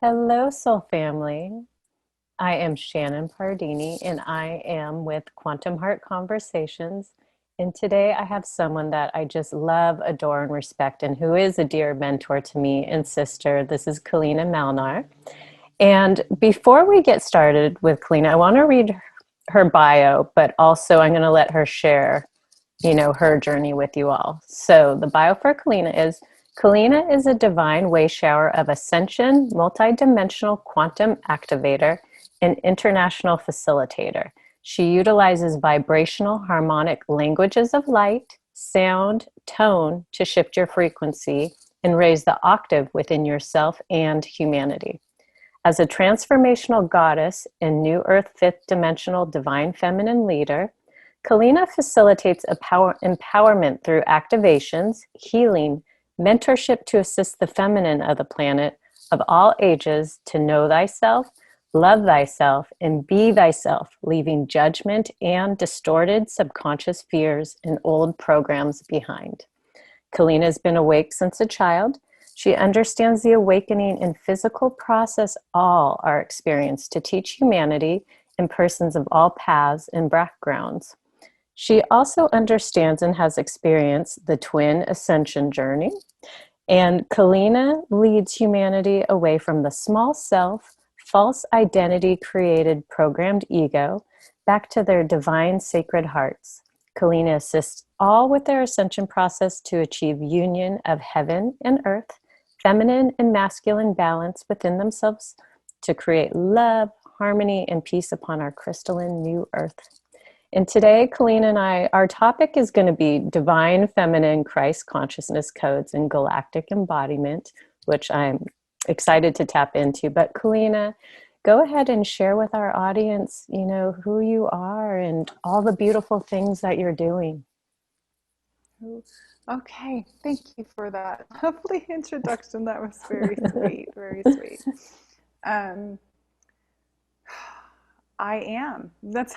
Hello, Soul Family. I am Shannon Pardini, and I am with Quantum Heart Conversations. And today I have someone that I just love, adore, and respect, and who is a dear mentor to me and sister. This is Keleena Malnar. And before we get started with Keleena, I want to read her bio, but also I'm going to let her share, her journey with you all. So the bio for Keleena is a divine way shower of ascension, multidimensional quantum activator, and international facilitator. She utilizes vibrational harmonic languages of light, sound, tone to shift your frequency and raise the octave within yourself and humanity. As a transformational goddess and New Earth fifth dimensional divine feminine leader, Keleena facilitates empowerment through activations, healing, mentorship to assist the feminine of the planet of all ages to know thyself, love thyself, and be thyself, leaving judgment and distorted subconscious fears and old programs behind. Keleena has been awake since a child. She understands the awakening and physical process all are experienced to teach humanity and persons of all paths and backgrounds. She also understands and has experienced the twin ascension journey. And Keleena leads humanity away from the small self, false identity created programmed ego, back to their divine sacred hearts. Keleena assists all with their ascension process to achieve union of heaven and earth, feminine and masculine balance within themselves to create love, harmony, and peace upon our crystalline new earth. And today, Keleena and our topic is going to be Divine Feminine Christ Consciousness Codes and Galactic Embodiment, which I'm excited to tap into. But Keleena, go ahead and share with our audience, who you are and all the beautiful things that you're doing. Okay, thank you for that lovely introduction. That was very sweet, very sweet. Um, I am. That's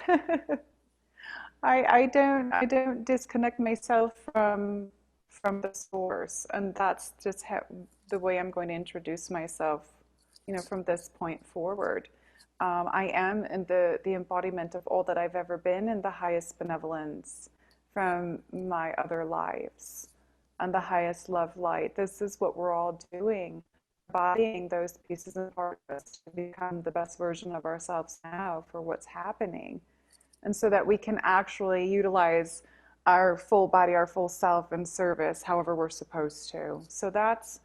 I don't disconnect myself from the source, and that's just the way I'm going to introduce myself, from this point forward. I am in the embodiment of all that I've ever been in the highest benevolence from my other lives and the highest love light. This is what we're all doing, embodying those pieces and parts of us to become the best version of ourselves now for what's happening. And so that we can actually utilize our full body, our full self in service, however we're supposed to. So that's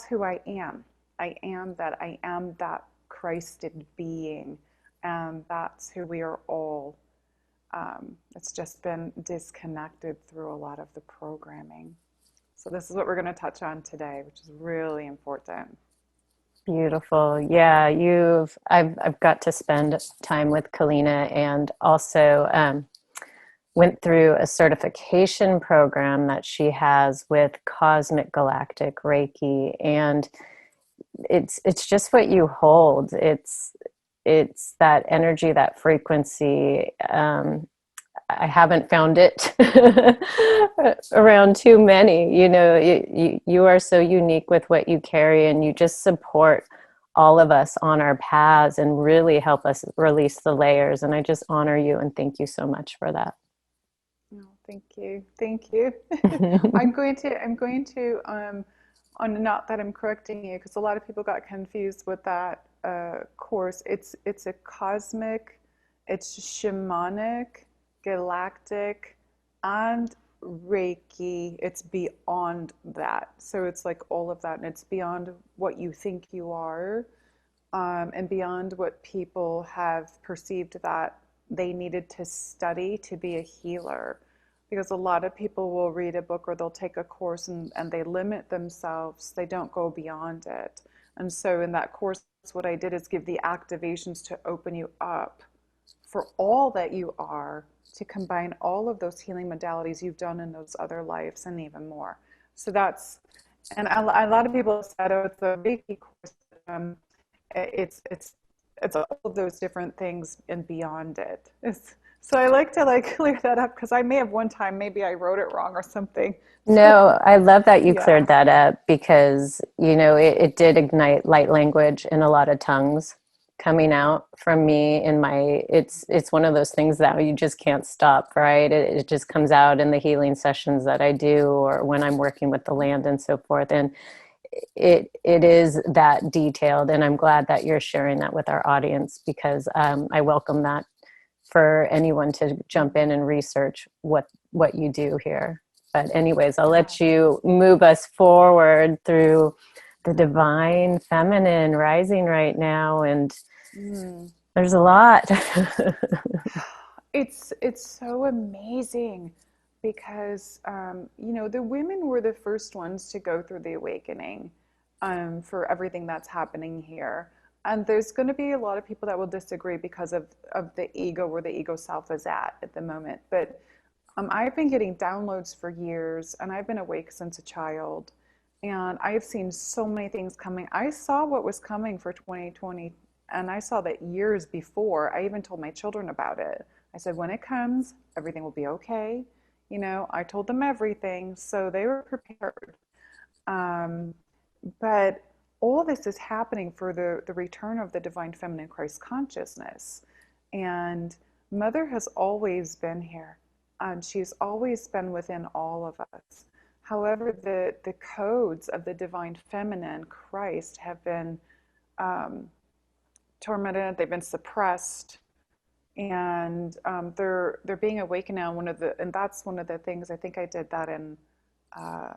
who I am. I am that Christed being, and that's who we are all. It's just been disconnected through a lot of the programming. So this is what we're going to touch on today, which is really important. Beautiful. Yeah, I've got to spend time with Keleena and also went through a certification program that she has with Cosmic Galactic Reiki, and it's just what you hold. It's that energy, that frequency. I haven't found it around too many. You are so unique with what you carry, and you just support all of us on our paths and really help us release the layers. And I just honor you and thank you so much for that. Oh, thank you. Thank you. I'm going to, on not that I'm correcting you, because a lot of people got confused with that course. It's a cosmic, it's shamanic, galactic, and Reiki. It's beyond that. So it's like all of that, and it's beyond what you think you are, and beyond what people have perceived that they needed to study to be a healer. Because a lot of people will read a book or they'll take a course and they limit themselves, they don't go beyond it. And so in that course, what I did is give the activations to open you up for all that you are, to combine all of those healing modalities you've done in those other lives and even more. So that's, and a lot of people have said, oh, it's a Reiki course. It's all of those different things and beyond it. So I like to like clear that up because I may have one time, maybe I wrote it wrong or something. So No, I love that you yeah. cleared that up because, it did ignite light language in a lot of tongues coming out from me in my it's one of those things that you just can't stop, right? It just comes out in the healing sessions that I do or when I'm working with the land and so forth. And it is that detailed, and I'm glad that you're sharing that with our audience because I welcome that for anyone to jump in and research what you do here. But anyways, I'll Yeah. let you move us forward through the divine feminine rising right now, and Mm. there's a lot. It's so amazing because the women were the first ones to go through the awakening for everything that's happening here. And there's going to be a lot of people that will disagree because of the ego, where the ego self is at the moment. But I've been getting downloads for years, and I've been awake since a child. And I've seen so many things coming. I saw what was coming for 2020, and I saw that years before. I even told my children about it. I said, when it comes, everything will be okay. I told them everything, so they were prepared. Um, but all this is happening for the return of the divine feminine Christ consciousness. And Mother has always been here. She's always been within all of us. However, the codes of the divine feminine Christ have been um, tormented, they've been suppressed, and they're being awakened now. And that's one of the things, I think I did that in uh,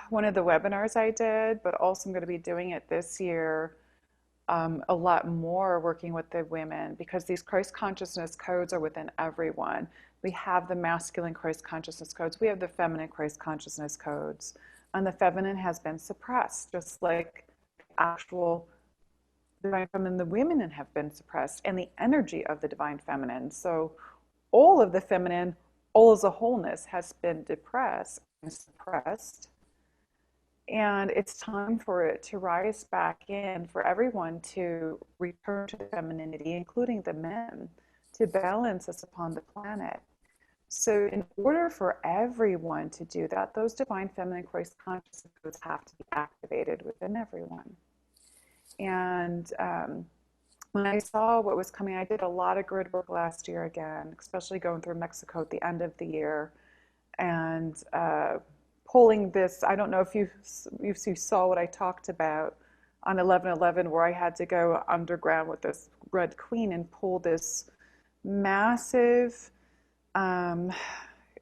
one of the webinars I did, but also I'm going to be doing it this year a lot more, working with the women, because these Christ consciousness codes are within everyone. We have the masculine Christ consciousness codes, we have the feminine Christ consciousness codes, and the feminine has been suppressed, just like actual divine feminine, the women have been suppressed, and the energy of the divine feminine. So all of the feminine, all as a wholeness, has been depressed and suppressed. And it's time for it to rise back in, for everyone to return to femininity, including the men, to balance us upon the planet. So, in order for everyone to do that, those divine feminine Christ consciousness codes have to be activated within everyone. And when I saw what was coming, I did a lot of grid work last year again, especially going through Mexico at the end of the year, and pulling this. I don't know if you saw what I talked about on 11/11, where I had to go underground with this Red Queen and pull this massive, um,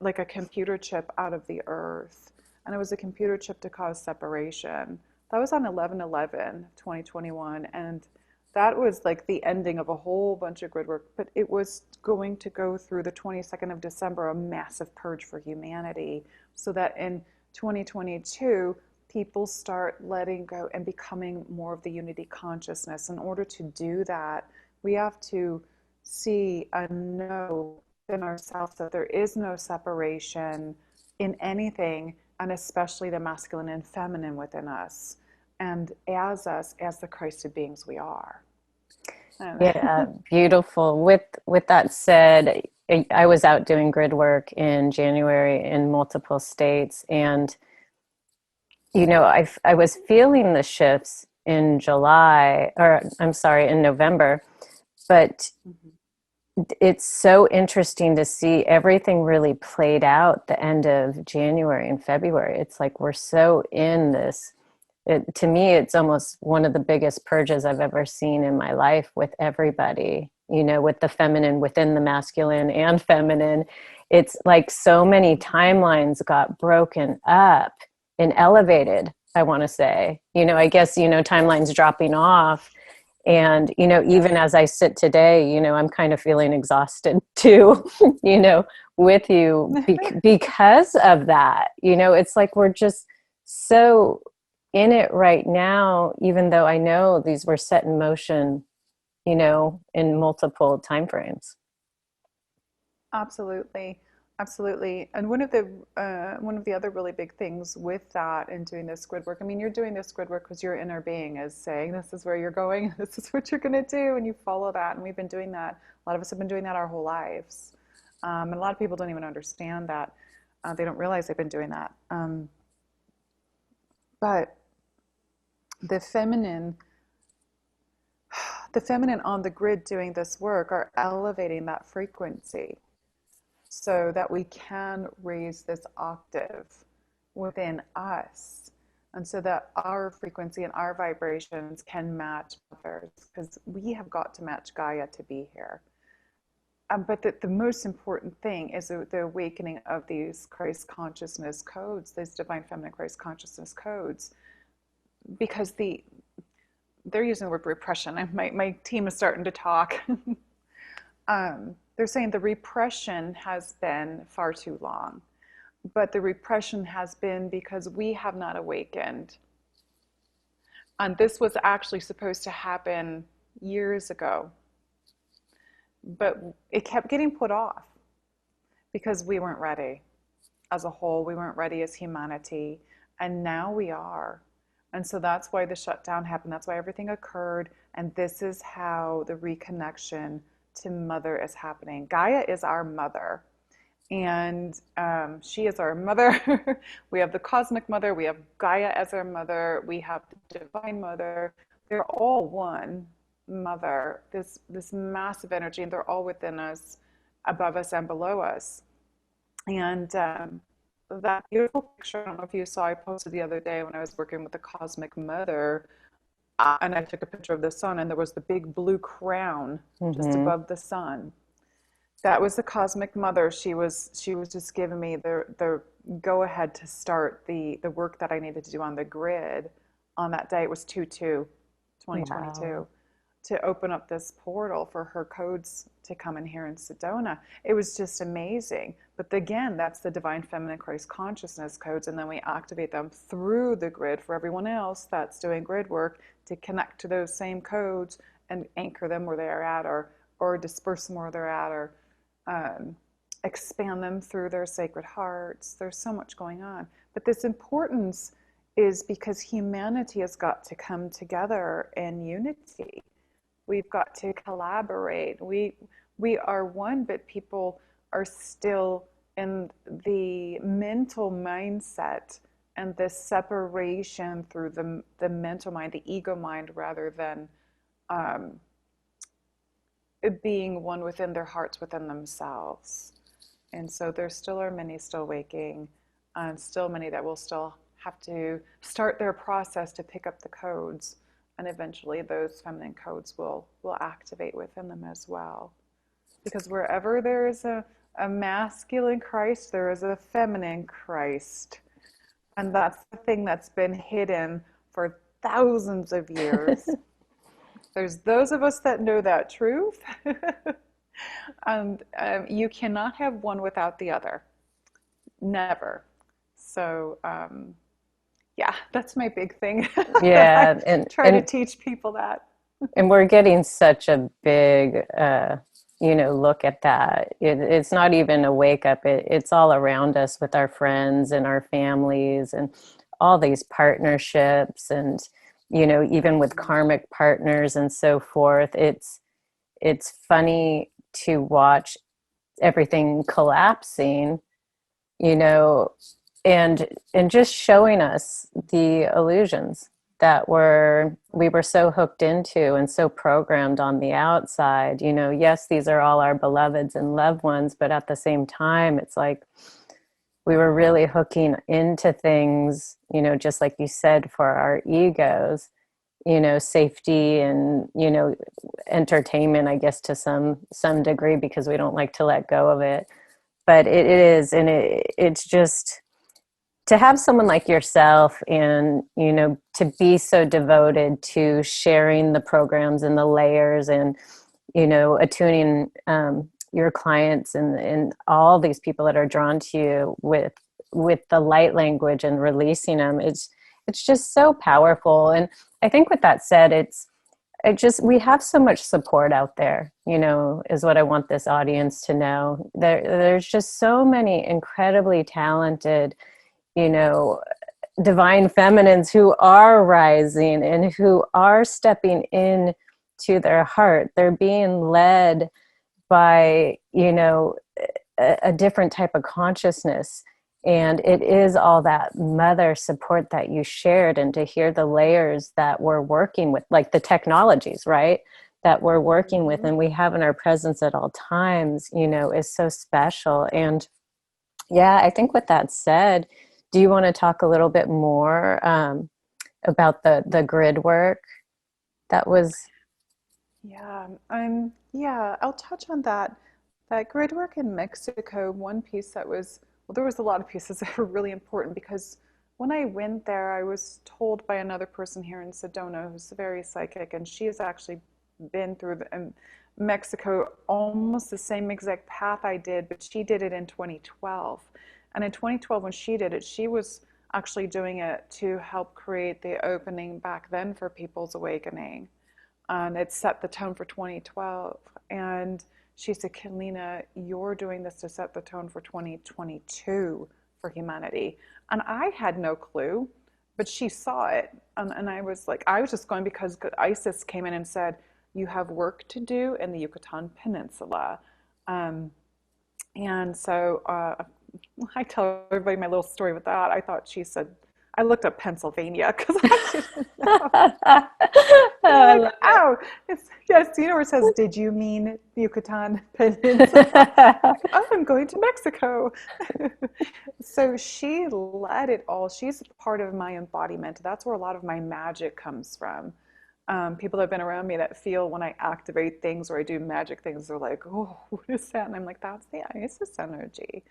like a computer chip out of the earth. And it was a computer chip to cause separation. That was on 11/11, 2021. And that was like the ending of a whole bunch of grid work. But it was going to go through the 22nd of December, a massive purge for humanity, so that in 2022, people start letting go and becoming more of the unity consciousness. In order to do that, we have to see and know in ourselves that there is no separation in anything, and especially the masculine and feminine within us, and as us, as the Christed beings we are. Yeah, beautiful. With that said, I was out doing grid work in January in multiple states, and I was feeling the shifts in July, or I'm sorry, in November, but it's so interesting to see everything really played out the end of January and February. It's like we're so in this. To me, it's almost one of the biggest purges I've ever seen in my life with everybody, with the feminine within the masculine and feminine. It's like so many timelines got broken up and elevated, I want to say. I guess, timelines dropping off. And, Yeah. even as I sit today, I'm kind of feeling exhausted too, with you because of that. It's like we're just so in it right now, even though I know these were set in motion, in multiple time frames. Absolutely. Absolutely. And one of the other really big things with that and doing this grid work, I mean, you're doing this grid work because your inner being is saying, this is where you're going, this is what you're going to do, and you follow that. And we've been doing that. A lot of us have been doing that our whole lives. And a lot of people don't even understand that. They don't realize they've been doing that. But the feminine, the feminine on the grid doing this work are elevating that frequency, so that we can raise this octave within us, and so that our frequency and our vibrations can match others, because we have got to match Gaia to be here. But the most important thing is the awakening of these Christ consciousness codes, these divine feminine Christ consciousness codes, because they're using the word repression, and my team is starting to talk. They're saying the repression has been far too long, but the repression has been because we have not awakened. And this was actually supposed to happen years ago, but it kept getting put off because we weren't ready as a whole. We weren't ready as humanity, and now we are. And so that's why the shutdown happened. That's why everything occurred. And this is how the reconnection to Mother is happening. Gaia is our mother, and she is our mother. We have the cosmic mother, we have Gaia as our mother, we have the divine mother. They're all one mother, this massive energy, and they're all within us, above us and below us. And that beautiful picture, I don't know if you saw, I posted the other day when I was working with the cosmic mother. And I took a picture of the sun, and there was the big blue crown just above the sun. That was the cosmic mother. She was just giving me the go ahead to start the work that I needed to do on the grid on that day. It was 2/2/2022. Wow. To open up this portal for her codes to come in here in Sedona. It was just amazing. But again, that's the divine feminine Christ consciousness codes, and then we activate them through the grid for everyone else that's doing grid work to connect to those same codes and anchor them where they're at, or disperse them where they're at, or expand them through their sacred hearts. There's so much going on. But this importance is because humanity has got to come together in unity. We've got to collaborate. We are one, but people are still in the mental mindset and this separation through the mental mind, the ego mind, rather than being one within their hearts, within themselves. And so there still are many still waking, and still many that will still have to start their process to pick up the codes. And eventually those feminine codes will activate within them as well. Because wherever there is a masculine Christ, there is a feminine Christ. And that's the thing that's been hidden for thousands of years. There's those of us that know that truth. And you cannot have one without the other. Never. So, yeah, that's my big thing. Yeah, try to teach people that. And we're getting such a big, look at that. It's not even a wake up. It's all around us with our friends and our families and all these partnerships, and even with karmic partners and so forth. It's funny to watch everything collapsing, and just showing us the illusions that we were so hooked into and so programmed on the outside. Yes, these are all our beloveds and loved ones, but at the same time, it's like we were really hooking into things, just like you said, for our egos, safety and, entertainment, I guess, to some degree, because we don't like to let go of it. But it is, and it's just to have someone like yourself and, to be so devoted to sharing the programs and the layers and, attuning your clients and all these people that are drawn to you with the light language and releasing them. It's just so powerful. And I think with that said, it's we have so much support out there, is what I want this audience to know. There's just so many incredibly talented, you know, divine feminines who are rising and who are stepping in to their heart. They're being led by, a different type of consciousness. And it is all that mother support that you shared, and to hear the layers that we're working with, like the technologies, right? That we're working with Mm-hmm. and we have in our presence at all times, is so special. And yeah, I think with that said, do you want to talk a little bit more about the grid work that was? Yeah, I'll touch on that. That grid work in Mexico, one piece that was, well, there was a lot of pieces that were really important because when I went there, I was told by another person here in Sedona who's very psychic, and she has actually been through Mexico almost the same exact path I did, but she did it in 2012. And in 2012, when she did it, she was actually doing it to help create the opening back then for people's awakening. It set the tone for 2012. And she said, Keleena, you're doing this to set the tone for 2022 for humanity. And I had no clue, but she saw it. And I was like, I was just going because Isis came in and said, you have work to do in the Yucatan Peninsula. Um, and so I tell everybody my little story with that. I thought she said, I looked up Pennsylvania because I didn't know. Oh, And I'm I like, love oh, it's yes, where it says, did you mean Yucatan Peninsula? Like, it. oh, I'm going to Mexico. So she led it all. She's part of my embodiment. That's where a lot of my magic comes from. People that have been around me that feel when I activate things or I do magic things, they're like, oh, what is that? And I'm like, that's the Isis energy.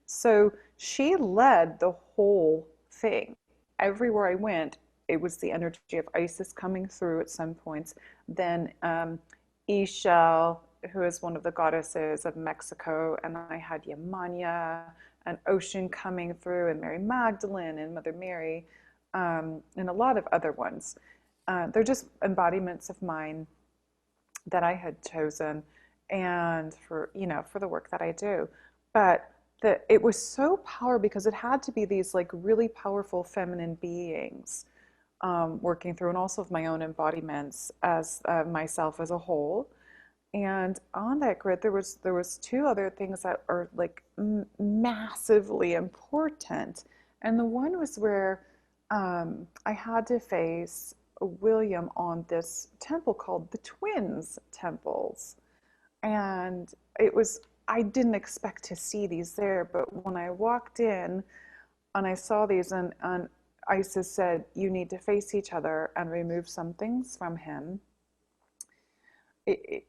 So she led the whole thing. Everywhere I went, it was the energy of Isis coming through at some points. Then Ishel, who is one of the goddesses of Mexico, and I had Yamanya, an ocean coming through, and Mary Magdalene and Mother Mary, and a lot of other ones. They're just embodiments of mine that I had chosen, and for the work that I do. But it was so powerful because it had to be these like really powerful feminine beings working through, and also of my own embodiments as myself as a whole. And on that grid, there was two other things that are like massively important, and the one was where I had to face William on this temple called the Twins Temples, and it was I didn't expect to see these there, but when I walked in and I saw these, and Isis said, you need to face each other and remove some things from him. It, it,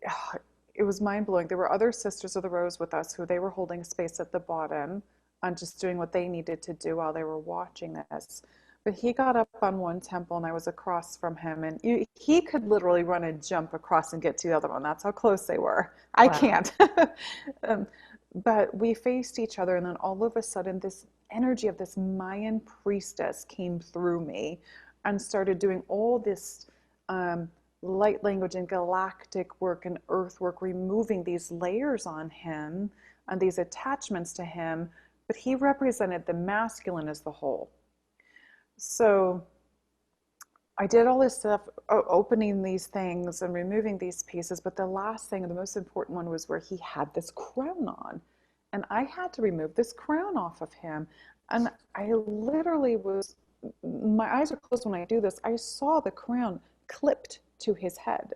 it was mind-blowing. There were other Sisters of the Rose with us who they were holding space at the bottom and just doing what they needed to do while they were watching this. But he got up on one temple and I was across from him, and he could literally run and jump across and get to the other one. That's how close they were. I Wow. can't. um, but we faced each other, and then all of a sudden this energy of this Mayan priestess came through me and started doing all this um, light language and galactic work and earth work, removing these layers on him and these attachments to him. But he represented the masculine as the whole. So I did all this stuff, opening these things and removing these pieces. But the last thing, the most important one, was where he had this crown on. And I had to remove this crown off of him. And I literally was, my eyes are closed when I do this. I saw the crown clipped to his head.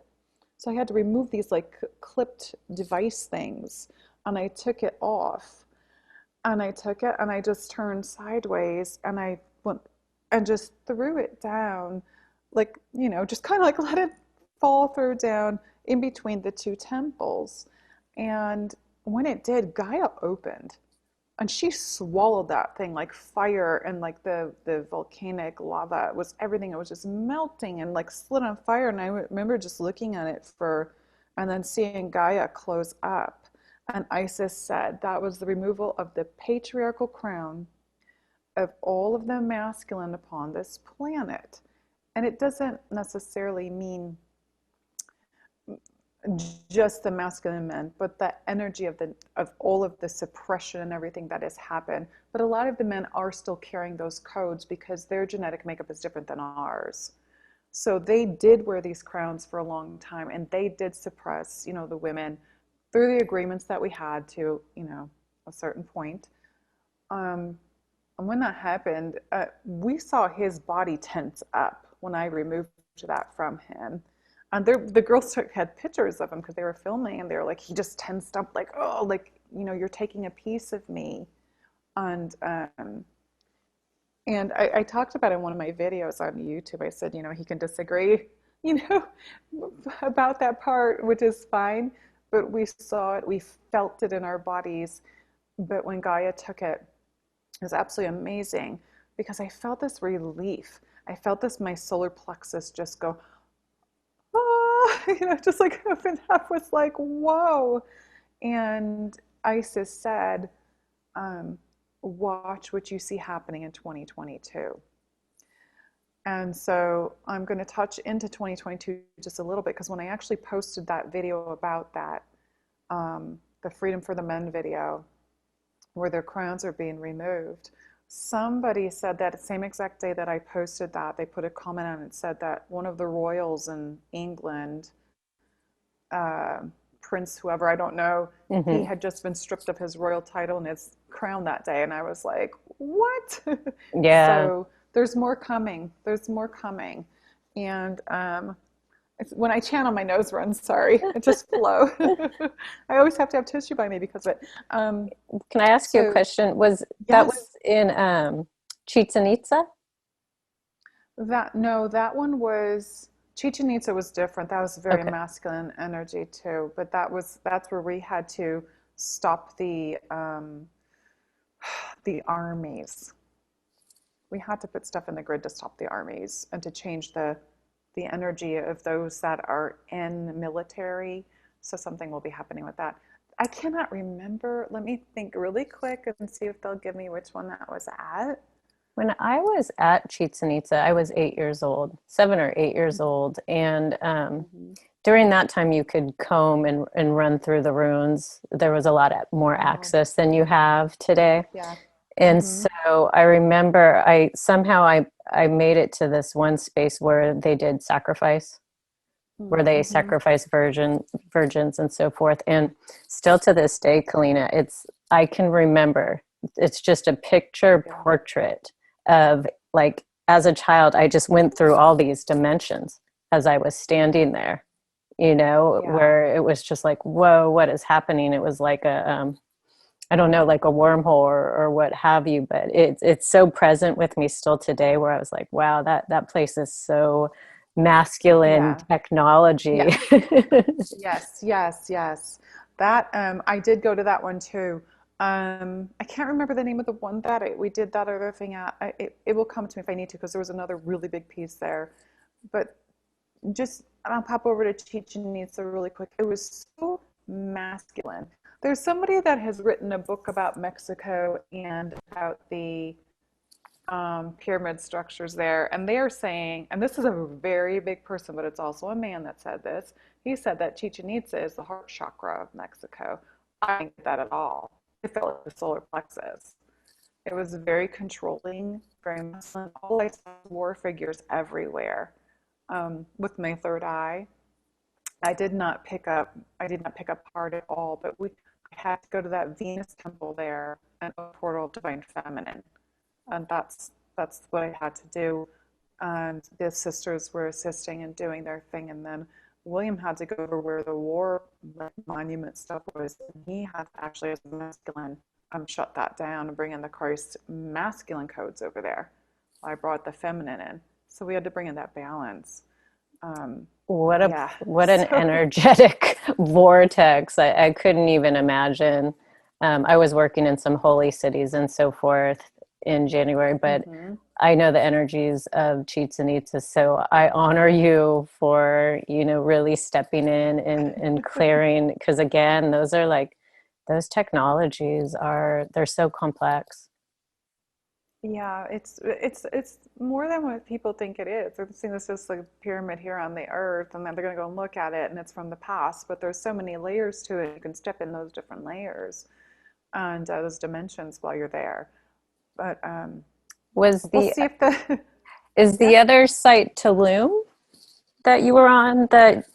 So I had to remove these like clipped device things. And I took it off. And I took it and I just turned sideways and I went and just threw it down, like, just kind of like let it fall through down in between the two temples. And when it did, Gaia opened and she swallowed that thing like fire, and like the volcanic lava was everything. It was just melting and like slid on fire. And I remember just looking at it and then seeing Gaia close up. And Isis said that was the removal of the patriarchal crown of all of the masculine upon this planet. And it doesn't necessarily mean just the masculine men, but the energy of all of the suppression and everything that has happened. But a lot of the men are still carrying those codes because their genetic makeup is different than ours. So they did wear these crowns for a long time, and they did suppress, the women through the agreements that we had to, a certain point. And when that happened, we saw his body tense up when I removed that from him. And the girls had pictures of him because they were filming, and they were like, he just tensed up, like, oh, like, you're taking a piece of me. And I talked about in one of my videos on YouTube. I said, he can disagree, about that part, which is fine. But we saw it, we felt it in our bodies. But when Gaia took it, it was absolutely amazing because I felt this relief. I felt my solar plexus just go, oh, just like opened up, was like, whoa. And Isis said, watch what you see happening in 2022. And so I'm going to touch into 2022 just a little bit, because when I actually posted that video about that, the Freedom for the Men video, where their crowns are being removed, somebody said that same exact day that I posted that, they put a comment on it and said that one of the royals in England, Prince whoever, I don't know, he had just been stripped of his royal title and his crown that day. And I was like, what? Yeah. So there's more coming. There's more coming. And when I channel, my nose runs, sorry. It just flow. I always have to have tissue by me because of it. Can I ask you a question? That was in Chichen Itza? That one was, Chichen Itza was different. That was very masculine energy too. But that's where we had to stop the armies. We had to put stuff in the grid to stop the armies and to change the energy of those that are in military. So something will be happening with that. I cannot remember. Let me think really quick and see if they'll give me which one that was at. When I was at Chichen Itza, I was 7 or 8 years old. And during that time, you could comb and run through the ruins. There was a lot more access than you have today. Yeah. And so I remember I made it to this one space where they did sacrifice, where they sacrifice virgins and so forth. And still to this day, Keleena, I can remember, it's just a picture portrait of, like, as a child, I just went through all these dimensions as I was standing there, where it was just like, whoa, what is happening? It was like I don't know, like a wormhole or what have you, but it's so present with me still today, where I was like, wow, that place is so masculine technology. Yes. That I did go to that one too. I can't remember the name of the one that we did that other thing at. It will come to me if I need to, because there was another really big piece there. But I'll pop over to Chichen Itza really quick. It was so masculine. There's somebody that has written a book about Mexico and about the pyramid structures there, and they are saying, and this is a very big person, but it's also a man that said this. He said that Chichen Itza is the heart chakra of Mexico. I didn't get that at all. It felt like the solar plexus. It was very controlling, very masculine. All I saw was war figures everywhere. With my third eye, I did not pick up heart at all, but I had to go to that Venus temple there and a portal of divine feminine. And that's what I had to do. And the sisters were assisting and doing their thing. And then William had to go over where the war monument stuff was. And he had to actually, as masculine, shut that down and bring in the Christ masculine codes over there. I brought the feminine in. So we had to bring in that balance. What an energetic vortex. I couldn't even imagine. I was working in some holy cities and so forth in January, but I know the energies of Chichen Itza, so I honor you for, really stepping in and clearing, because again, those technologies they're so complex. Yeah, it's more than what people think it is. They're seeing this as like a pyramid here on the earth, and then they're going to go and look at it, and it's from the past. But there's so many layers to it. You can step in those different layers and those dimensions while you're there. But Was we'll the see if the is yeah. the other site Tulum that you were on that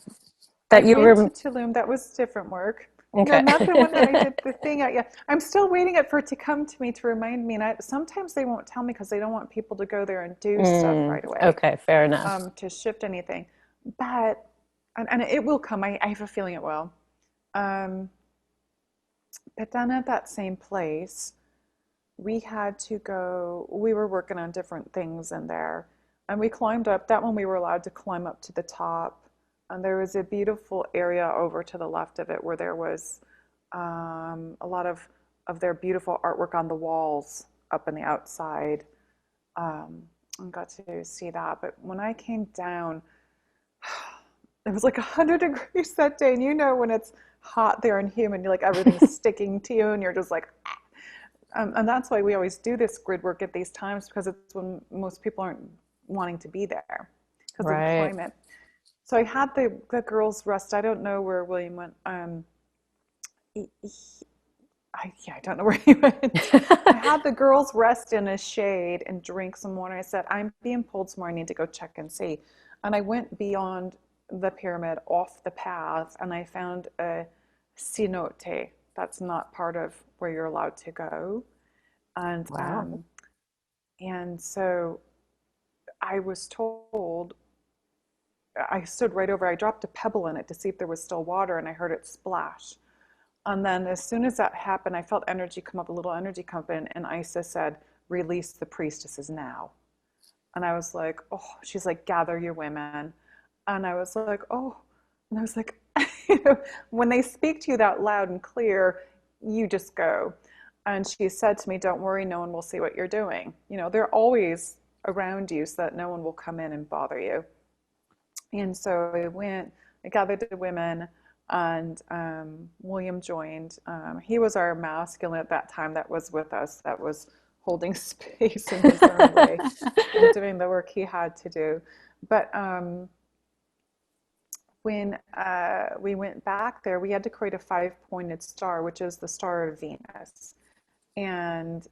I've you been were to Tulum. That was different work. No, okay? not the one that I did the thing at. Yeah, I'm still waiting for it to come to me to remind me. And sometimes they won't tell me because they don't want people to go there and do stuff right away, Okay, fair enough. to shift anything. But and it will come. I have a feeling it will. Um, but then at that same place, we had to go. We were working on different things in there, and we climbed up. That one we were allowed to climb up to the top, and there was a beautiful area over to the left of it where there was a lot of their beautiful artwork on the walls up in the outside. And got to see that. But when I came down, it was like 100 degrees that day, and you know when it's hot there and humid, you're like everything's sticking to you, and you're just like, and that's why we always do this grid work at these times because it's when most people aren't wanting to be there because of the Right. climate. So I had the girls rest. I don't know where William went. He, I don't know where he went. I had the girls rest in a shade and drink some water. I said, I'm being pulled somewhere. I need to go check and see. And I went beyond the pyramid off the path and I found a cenote. That's not part of where you're allowed to go. And Wow. so I was told, I stood right over, I dropped a pebble in it to see if there was still water and I heard it splash. And then as soon as that happened, I felt energy come up, a little energy come up, and Isa said, release the priestesses now. And I was like, oh, she's like, gather your women. And I was like, oh, and I was like, you know, when they speak to you that loud and clear, you just go. And she said to me, don't worry, no one will see what you're doing. You know, they're always around you so that no one will come in and bother you. And so I gathered the women, and William joined. He was our masculine at that time that was with us, that was holding space in his own way and doing the work he had to do. But when we went back there, we had to create a five-pointed star, which is the star of Venus. And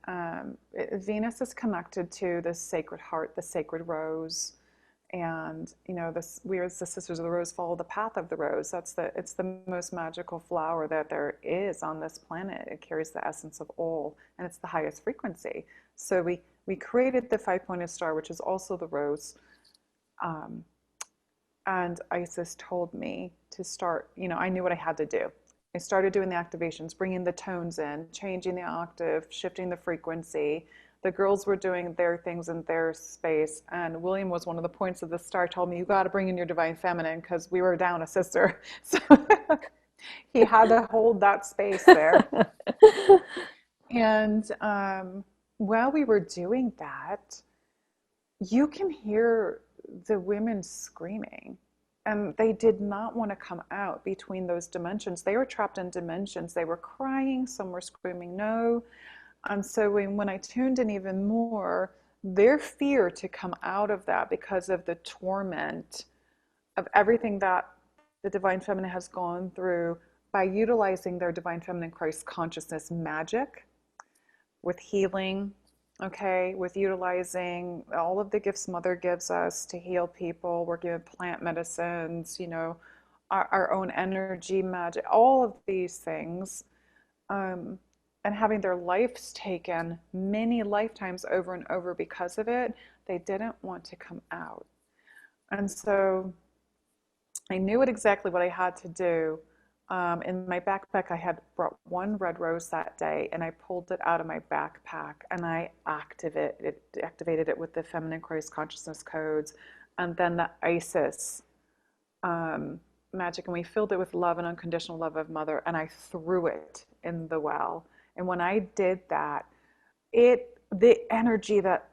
Venus is connected to the sacred heart, the sacred rose, and you know this, we as the sisters of the rose follow the path of the rose. It's the most magical flower that there is on this planet. It carries the essence of all, and it's the highest frequency. So we created the five-pointed star, which is also the rose. um, and Isis told me to start, you know, I knew what I had to do. I started doing the activations, bringing the tones in, changing the octave, shifting the frequency. The girls were doing their things in their space, and William was one of the points of the star, told me, you got to bring in your divine feminine because we were down a sister. So he had to hold that space there. And while we were doing that, you can hear the women screaming, and they did not want to come out between those dimensions. They were trapped in dimensions. They were crying, some were screaming no. And so when I tuned in even more, their fear to come out of that because of the torment of everything that the divine feminine has gone through by utilizing their divine feminine Christ consciousness magic with healing, okay, with utilizing all of the gifts Mother gives us to heal people. We're given plant medicines, you know, our own energy magic, all of these things. Um, and having their lives taken many lifetimes over and over because of it, they didn't want to come out. And so I knew exactly what I had to do. In my backpack, I had brought one red rose that day, and I pulled it out of my backpack and I activated it with the feminine Christ consciousness codes, and then the Isis magic, and we filled it with love and unconditional love of Mother, and I threw it in the well. And when I did that, the energy that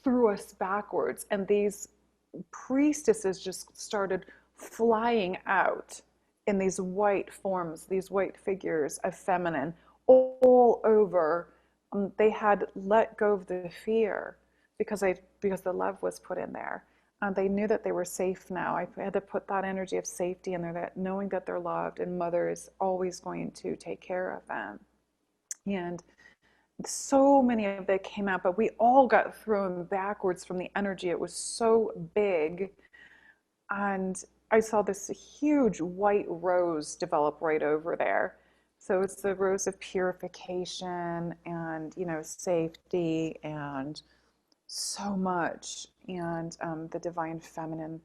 threw us backwards, and these priestesses just started flying out in these white forms, these white figures of feminine all over they had let go of the fear because the love was put in there. And they knew that they were safe now. I had to put that energy of safety in there, that knowing that they're loved and mother is always going to take care of them. And so many of them came out, but we all got thrown backwards from the energy. It was so big. And I saw this huge white rose develop right over there. So it's the rose of purification and, safety and so much. And the divine feminine,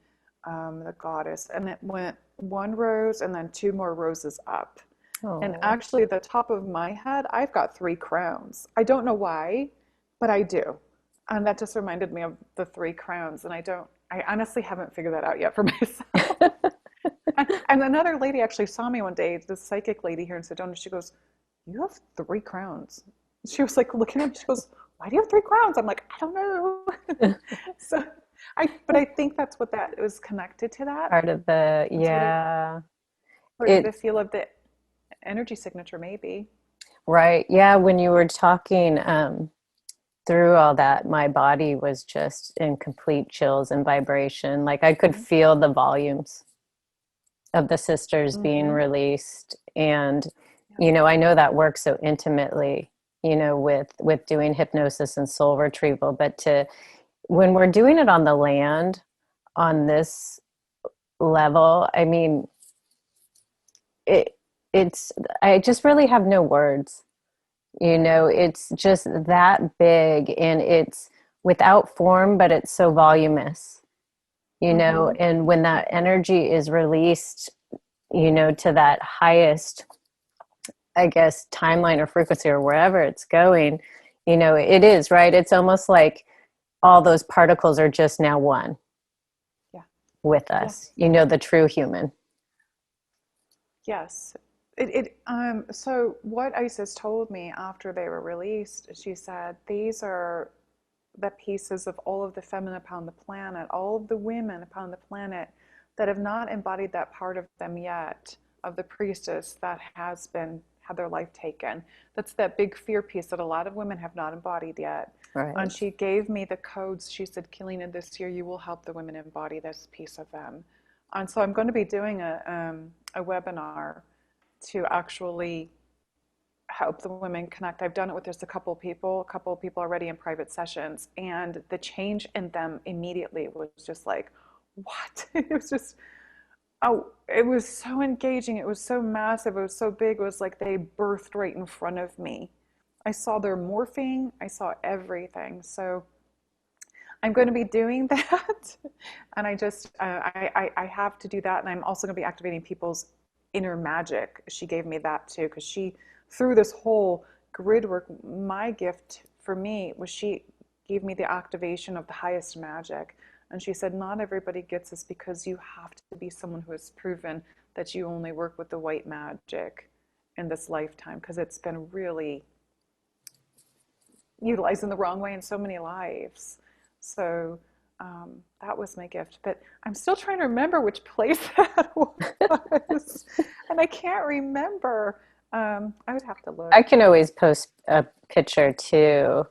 the goddess. And it went one rose and then two more roses up. And Oh, actually, the top of my head, I've got 3 crowns. I don't know why, but I do. And that just reminded me of the 3 crowns. And I honestly haven't figured that out yet for myself. And another lady actually saw me one day, this psychic lady here in Sedona. She goes, "You have 3 crowns." She was like looking at me. She goes, "Why do you have 3 crowns?" I'm like, "I don't know." So but I think that's what that was connected to that. part of the, That's what it, yeah. part of the It, feel of the energy signature, maybe. right. Yeah. When you were talking, through all that, my body was just in complete chills and vibration. Like I could feel the volumes of the sisters being Mm-hmm. released. And, Yeah. I know that works so intimately, with doing hypnosis and soul retrieval, but when we're doing it on the land on this level, I mean, it, it's, I just really have no words. It's just that big and it's without form, but it's so voluminous, Mm-hmm. and when that energy is released, to that highest, I guess, timeline or frequency or wherever it's going, it is, right? It's almost like all those particles are just now one Yeah. with us, Yes. the true human. Yes. So what Isis told me after they were released, she said, these are the pieces of all of the feminine upon the planet, all of the women upon the planet that have not embodied that part of them yet, of the priestess that has been had their life taken. That's that big fear piece that a lot of women have not embodied yet. And Right. she gave me the codes. She said, "Keleena, this year you will help the women embody this piece of them." And so I'm going to be doing a webinar to actually help the women connect. I've done it with just a couple of people already in private sessions, and the change in them immediately was just like, what? It was just, oh, it was so engaging. It was so massive. It was so big. It was like they birthed right in front of me. I saw their morphing. I saw everything. So I'm going to be doing that, and I have to do that, and I'm also going to be activating people's inner magic. She gave me that too, because she, through this whole grid work, my gift for me was she gave me the activation of the highest magic, and she said not everybody gets this because you have to be someone who has proven that you only work with the white magic in this lifetime, because it's been really utilized in the wrong way in so many lives. So that was my gift. But I'm still trying to remember which place that was. And I can't remember. I would have to I look. can always post a picture too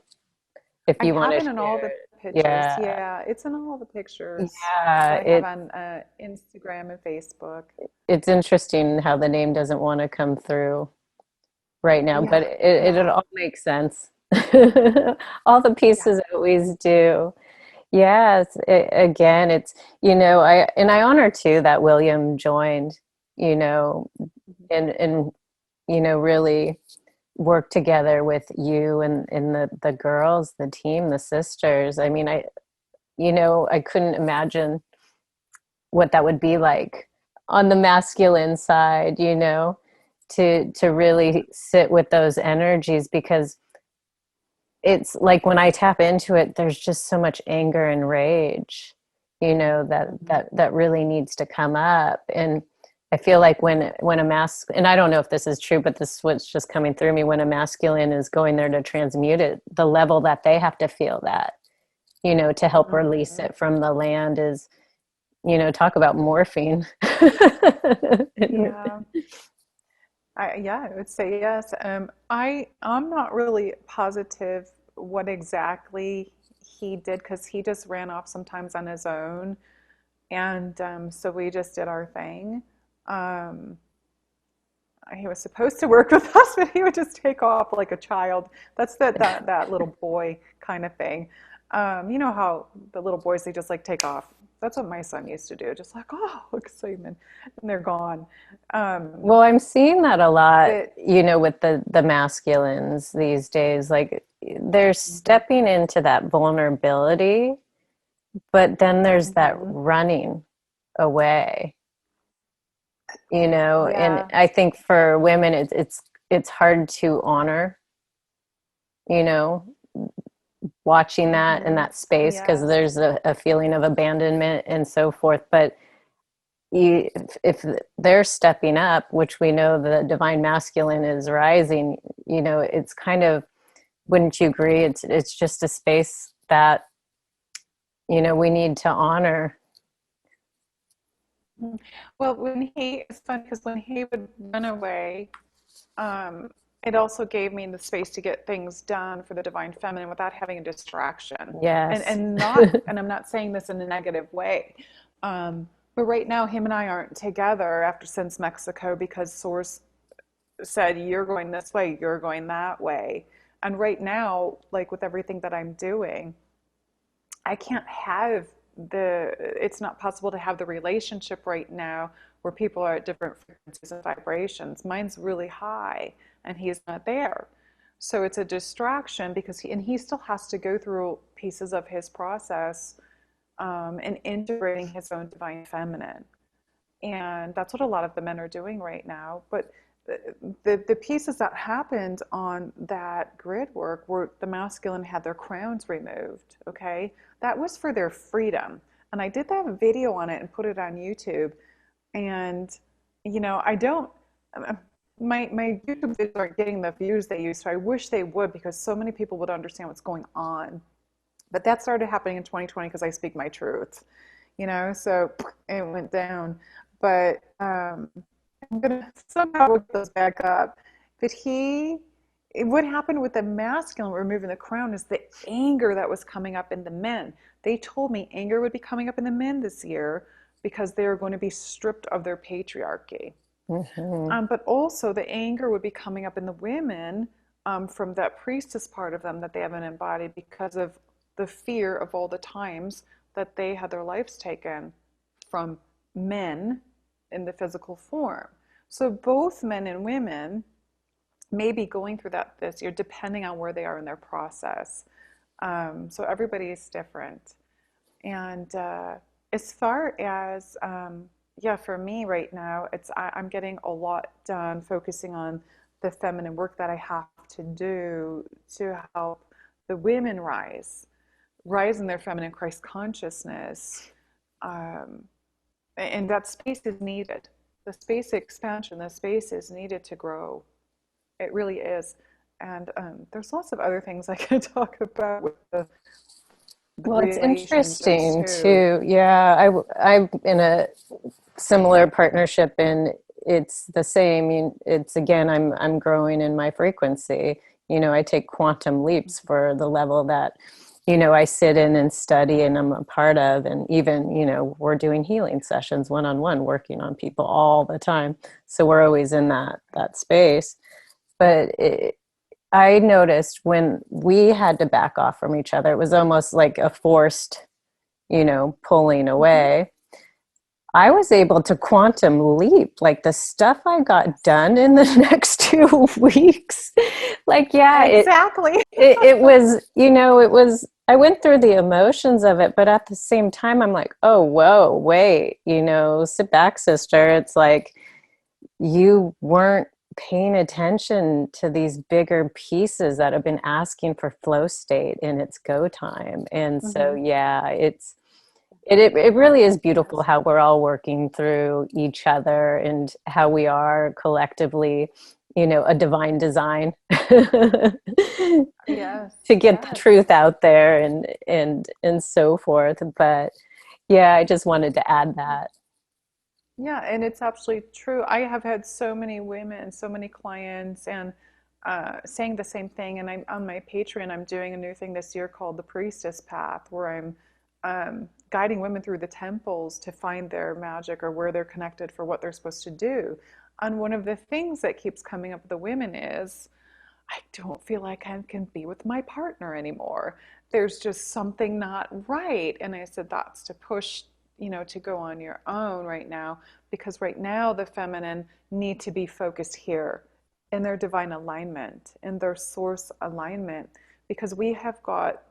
if I you want have to it in all share the it. pictures. Yeah. Yeah, it's in all the pictures Yeah. that I have on Instagram and Facebook. It's interesting how the name doesn't want to come through right now, but Yeah, it yeah, all makes sense. All the yeah. pieces always do. Yes, again, it's, I honor too that William joined, you know, Mhm. and really worked together with you and the girls, the team, the sisters. I mean, I couldn't imagine what that would be like on the masculine side, to really sit with those energies, because it's like when I tap into it, there's just so much anger and rage, that Mhm. that really needs to come up. And I feel like when a and I don't know if this is true, but this is what's just coming through me, when a masculine is going there to transmute it, the level that they have to feel that, to help release Mhm. it from the land is, talk about morphine. Yeah. Yeah, I would say yes. I'm not really positive what exactly he did because he just ran off sometimes on his own, and so we just did our thing. Um, he was supposed to work with us, but he would just take off like a child. That's that little boy kind of thing. You know how the little boys, they just like take off. That's what my son used to do, just like, oh, excitement, and they're gone. Um, Well, I'm seeing that a lot, but with the masculines these days. Like they're mhm, stepping into that vulnerability, but then there's that mhm. running away, and Yeah. I think for women it's hard to honor, you know, watching that in Hmm. that space because Yes. there's a feeling of abandonment and so forth. But if they're stepping up, which we know the divine masculine is rising, it's kind of, wouldn't you agree? It's just a space that we need to honor. Mhm. Well, it's funny because when he would run away, um, it also gave me the space to get things done for the divine feminine without having a distraction. Yes. And I'm not saying this in a negative way. But right now, him and I aren't together after since Mexico because Source said, you're going this way, you're going that way. And right now, like with everything that I'm doing, I can't have it's not possible to have the relationship right now where people are at different frequencies and vibrations. Mine's really high and he's not there. So it's a distraction because he still has to go through pieces of his process and integrating his own divine feminine. And that's what a lot of the men are doing right now. But the pieces that happened on that grid work were the masculine had their crowns removed, okay? That was for their freedom. And I did have a video on it and put it on YouTube. And, I don't, my YouTube videos aren't getting the views they used to. I wish they would because so many people would understand what's going on. But that started happening in 2020 because I speak my truth, so it went down. But I'm gonna somehow look those back up. But what happened with the masculine removing the crown is the anger that was coming up in the men. They told me anger would be coming up in the men this year because they are going to be stripped of their patriarchy. Hmm. But also the anger would be coming up in the women from that priestess part of them that they haven't embodied because of the fear of all the times that they had their lives taken from men in the physical form. So both men and women may be going through that this year, depending on where they are in their process. So everybody is different. And as far as, yeah, for me right now, I'm getting a lot done focusing on the feminine work that I have to do to help the women rise in their feminine Christ consciousness. Um, and that space is needed. The space expansion, the space is needed to grow. It really is. And there's lots of other things I can talk about with the Well, it's relationships interesting too. too. Yeah, I'm in a similar partnership, and it's the same. It's again, I'm growing in my frequency. I take quantum leaps for the level that I sit in and study and I'm a part of, and even we're doing healing sessions one on one, working on people all the time. So we're always in that space. But I noticed when we had to back off from each other, it was almost like a forced, pulling Mm-hmm. away. I was able to quantum leap, like the stuff I got done in the next 2 weeks. Like, yeah, Exactly. it was, I went through the emotions of it, but at the same time, I'm like, oh, whoa, wait, sit back, sister. It's like you weren't paying attention to these bigger pieces that have been asking for flow state in its go time. And so, Mm-hmm. yeah, it really is beautiful Yes. how we're all working through each other and how we are collectively, a divine design to Yes. get the Yes. truth out there and so forth. But yeah, I just wanted to add that. Yeah, and it's absolutely true. I have had so many women, so many clients, and saying the same thing. And I'm on my Patreon. I'm doing a new thing this year called the Priestess Path, where I'm guiding women through the temples to find their magic or where they're connected for what they're supposed to do. And one of the things that keeps coming up with the women is, I don't feel like I can be with my partner anymore. There's just something not right. And I said, that's to push, to go on your own right now, because right now the feminine need to be focused here in their divine alignment, in their source alignment, because we have got,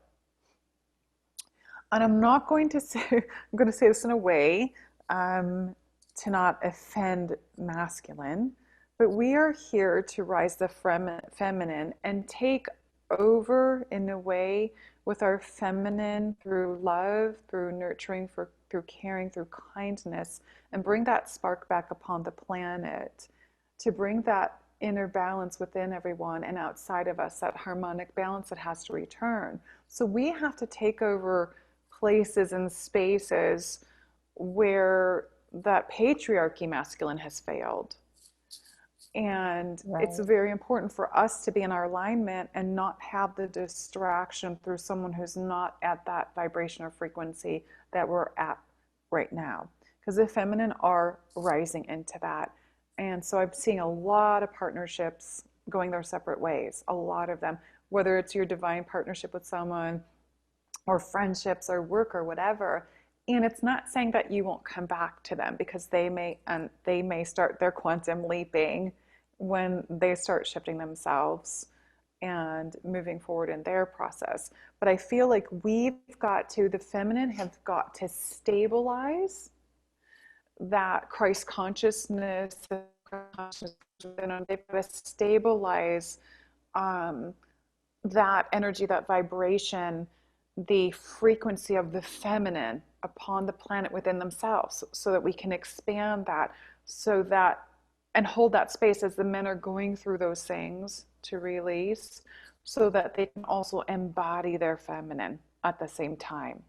and I'm not going to say, I'm going to say this in a way to not offend masculine, but we are here to rise the feminine and take over in a way with our feminine through love, through nurturing, through caring, through kindness, and bring that spark back upon the planet, to bring that inner balance within everyone and outside of us, that harmonic balance that has to return. So we have to take over places and spaces where that patriarchy masculine has failed. And it's Right. very important for us to be in our alignment and not have the distraction through someone who's not at that vibration or frequency that we're at right now. Because the feminine are rising into that. And so I'm seeing a lot of partnerships going their separate ways, a lot of them, whether it's your divine partnership with someone or friendships or work or whatever. And it's not saying that you won't come back to them, because they may start their quantum leaping when they start shifting themselves and moving forward in their process. But I feel like the feminine have got to stabilize that Christ consciousness, they've got to stabilize um, that energy, that vibration, the frequency of the feminine upon the planet within themselves, so that we can expand that, so that, and hold that space as the men are going through those things to release, so that they can also embody their feminine at the same time,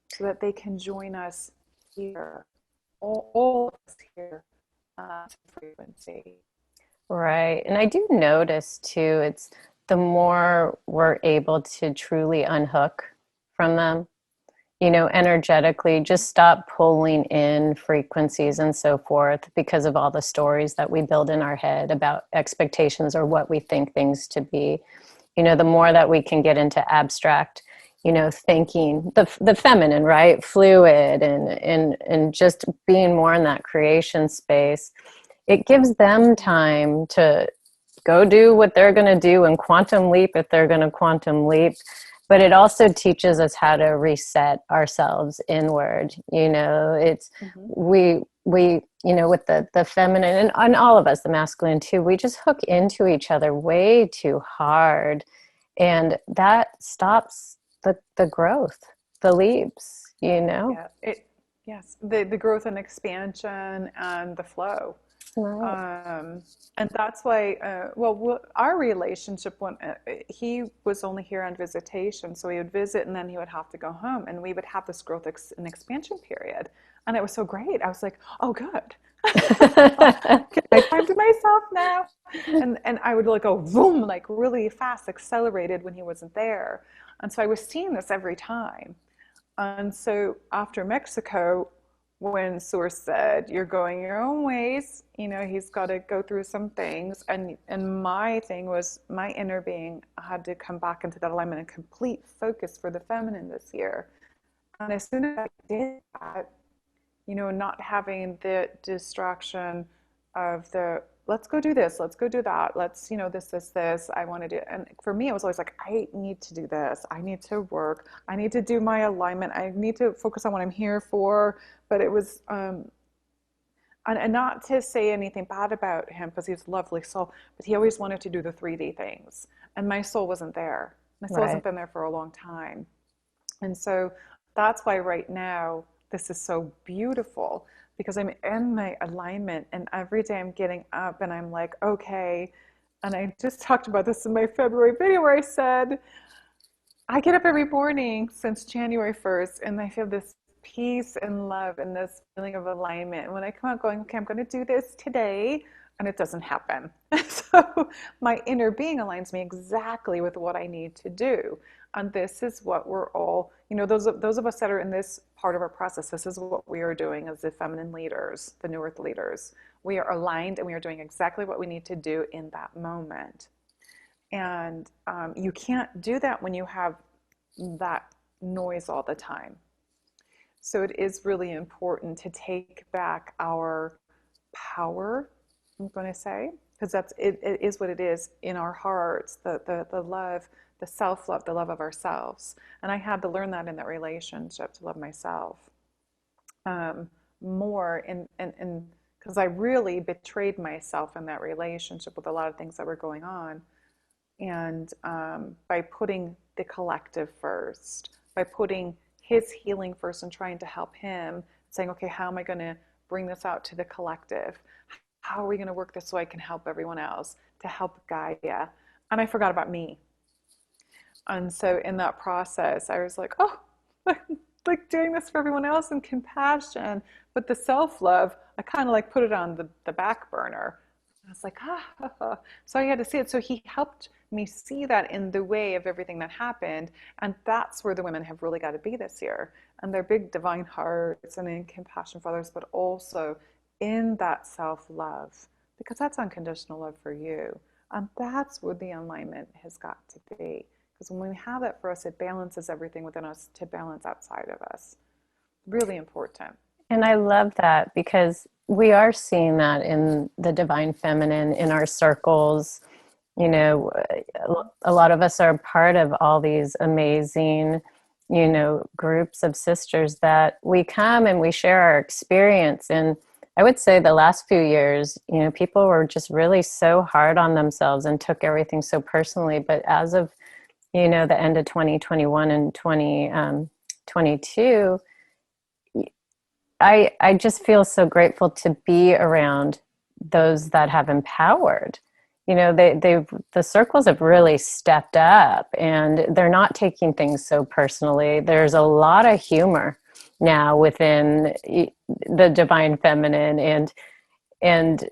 so that they can join us here, all of us here, frequency. Right. And I do notice too, it's the more we're able to truly unhook from them, energetically, just stop pulling in frequencies and so forth because of all the stories that we build in our head about expectations or what we think things to be. The more that we can get into abstract, thinking, the feminine, right? Fluid and just being more in that creation space, it gives them time to go do what they're going to do and quantum leap if they're going to quantum leap. But it also teaches us how to reset ourselves inward. It's Mm-hmm. we with the feminine and all of us, the masculine too, we just hook into each other way too hard, and that stops the growth, the leaps. Yeah, yes, the growth and expansion and the flow. Right. And that's why, our relationship, when he was only here on visitation, so he would visit and then he would have to go home, and we would have this growth and expansion period. And it was so great. I was like, oh, good. Get my time to myself now. And I would like go boom, like really fast, accelerated when he wasn't there. And so I was seeing this every time. And so after Mexico, when Source said, "You're going your own ways," he's got to go through some things, and my thing was my inner being had to come back into that alignment and complete focus for the feminine this year. And as soon as I did that, not having the distraction of the let's go do this, let's go do that, let's, this, I want to do. And for me, it was always like, I need to do this, I need to work, I need to do my alignment, I need to focus on what I'm here for. But it was, and not to say anything bad about him, because he's a lovely soul, but he always wanted to do the 3D things. And my soul wasn't there. My soul Right. hasn't been there for a long time. And so that's why right now this is so beautiful, because I'm in my alignment, and every day I'm getting up and I'm like, okay. And I just talked about this in my February video where I said, I get up every morning since January 1st and I feel this peace and love and this feeling of alignment. And when I come out going, okay, I'm going to do this today, and it doesn't happen. So my inner being aligns me exactly with what I need to do. And this is what we're all, those of us that are in this part of our process, this is what we are doing as the feminine leaders, the new earth leaders. We are aligned and we are doing exactly what we need to do in that moment. And you can't do that when you have that noise all the time. So it is really important to take back our power, I'm going to say, because it is what it is in our hearts, the love, the self-love, the love of ourselves. And I had to learn that in that relationship, to love myself more, and because I really betrayed myself in that relationship with a lot of things that were going on. And by putting the collective first, by putting his healing first and trying to help him, saying, okay, how am I going to bring this out to the collective? How are we going to work this so I can help everyone else, to help Gaia? And I forgot about me. And so in that process, I was like, oh, like doing this for everyone else and compassion. But the self-love, I kind of like put it on the back burner. I was like, So I had to see it. So he helped me see that in the way of everything that happened. And that's where the women have really got to be this year. And their big divine hearts and in compassion for others, but also in that self-love, because that's unconditional love for you. And that's where the alignment has got to be. Because when we have that for us, it balances everything within us to balance outside of us. Really important. And I love that, because we are seeing that in the divine feminine in our circles. A lot of us are part of all these amazing, groups of sisters that we come and we share our experience. And I would say the last few years, people were just really so hard on themselves and took everything so personally. But as of, the end of 2021 and 2022, I just feel so grateful to be around those that have empowered. The circles have really stepped up, and they're not taking things so personally. There's a lot of humor now within the divine feminine, and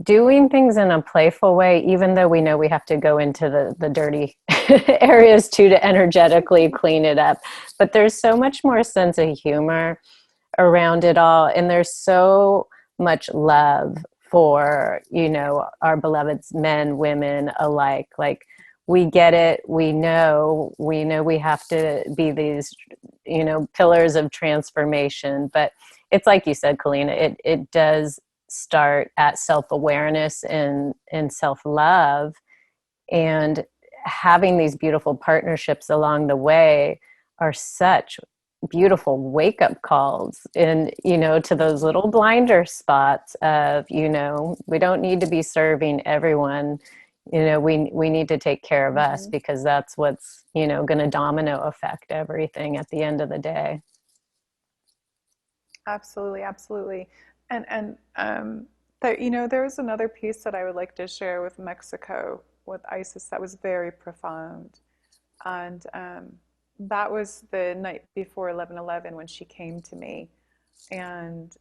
doing things in a playful way, even though we know we have to go into the dirty areas too to energetically clean it up. But there's so much more sense of humor around it all, and there's so much love for our beloveds, men, women alike. Like, we get it, we know we have to be these pillars of transformation. But it's like you said, Keleena, it does start at self-awareness and self-love, and having these beautiful partnerships along the way are such beautiful wake-up calls, and to those little blinder spots of we don't need to be serving everyone. We need to take care of us, because that's what's going to domino affect everything at the end of the day. Absolutely, absolutely. And there's another piece that I would like to share with Mexico, with Isis, that was very profound. And that was the night before 11/11, when she came to me, and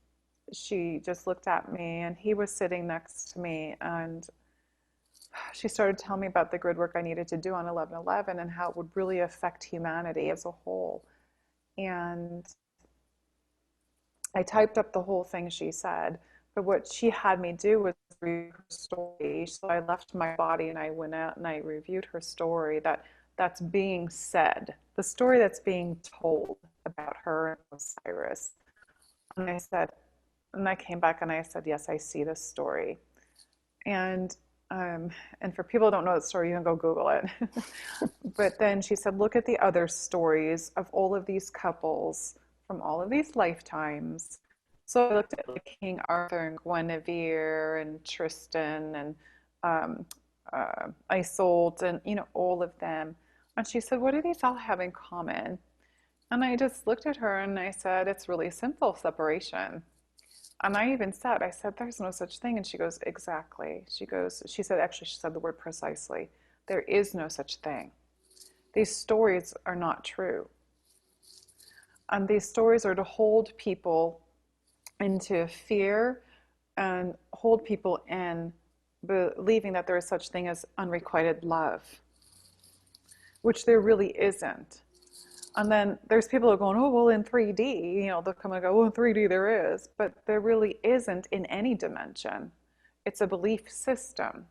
she just looked at me, and he was sitting next to me, and she started telling me about the grid work I needed to do on 11/11 and how it would really affect humanity as a whole. And I typed up the whole thing she said, but what she had me do was read her story. So I left my body and I went out and I reviewed her story that's being said, the story that's being told about her and Osiris. And I came back and I said, yes, I see this story. And for people who don't know the story, you can go Google it. But then she said, look at the other stories of all of these couples from all of these lifetimes. So I looked at like King Arthur and Guinevere and Tristan and Isolde and all of them. And she said, what do these all have in common? And I just looked at her and I said, it's really simple, separation. And I even said, there's no such thing. And she goes, exactly. She said the word precisely. There is no such thing. These stories are not true. And these stories are to hold people into fear and hold people in believing that there is such thing as unrequited love, which there really isn't. And then there's people who are going, oh, well, in 3D, you know, they'll come and go, oh, in 3D there is, but there really isn't in any dimension. It's a belief system.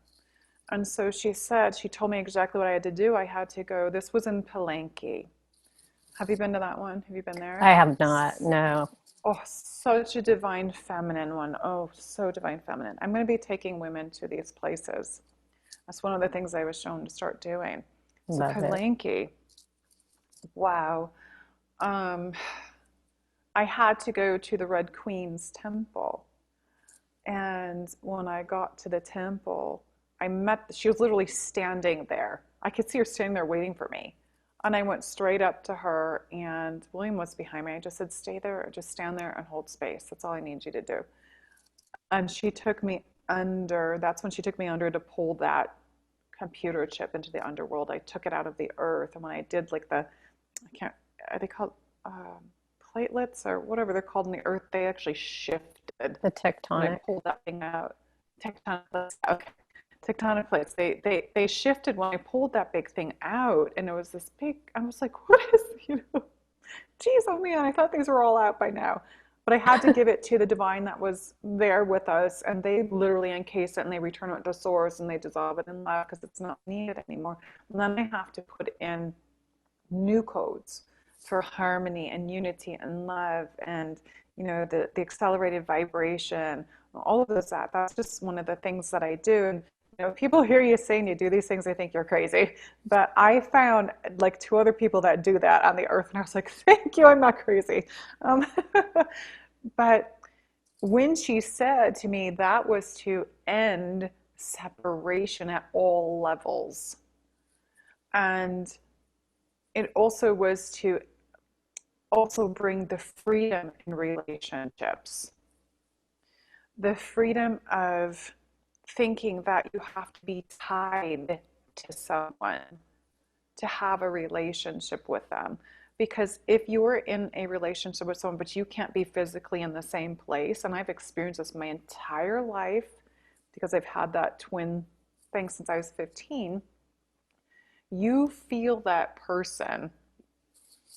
And so she said, she told me exactly what I had to do. I had to go, this was in Palenque. Have you been to that one? Have you been there? I have not, no. Oh, such a divine feminine one. Oh, so divine feminine. I'm going to be taking women to these places. That's one of the things I was shown to start doing. So Love it. Palenque, wow. I had to go to the Red Queen's temple. And when I got to the temple, she was literally standing there. I could see her standing there waiting for me. And I went straight up to her, and William was behind me. I just said, stay there, just stand there and hold space. That's all I need you to do. And she took me under, that's when she took me under to pull that computer chip into the underworld. I took it out of the earth. And when I did like are they called platelets or whatever they're called in the earth, they actually shifted. The When I tectonic. pulled that thing out. Tectonic plates, okay. Tectonic plates. They shifted when I pulled that big thing out, and it was this big, I was like, what is, geez, oh man, I thought these were all out by now. But I had to give it to the divine that was there with us, and they literally encase it and they return it to source and they dissolve it in love because it's not needed anymore. And then I have to put in new codes for harmony and unity and love and the accelerated vibration, all of those. That's just one of the things that I do. And people hear you saying you do these things, they think you're crazy. But I found like 2 other people that do that on the earth, and I was like, thank you, I'm not crazy. But when she said to me that was to end separation at all levels, and it also was to also bring the freedom in relationships, the freedom of thinking that you have to be tied to someone to have a relationship with them. Because if you're in a relationship with someone but you can't be physically in the same place, and I've experienced this my entire life because I've had that twin thing since I was 15, you feel that person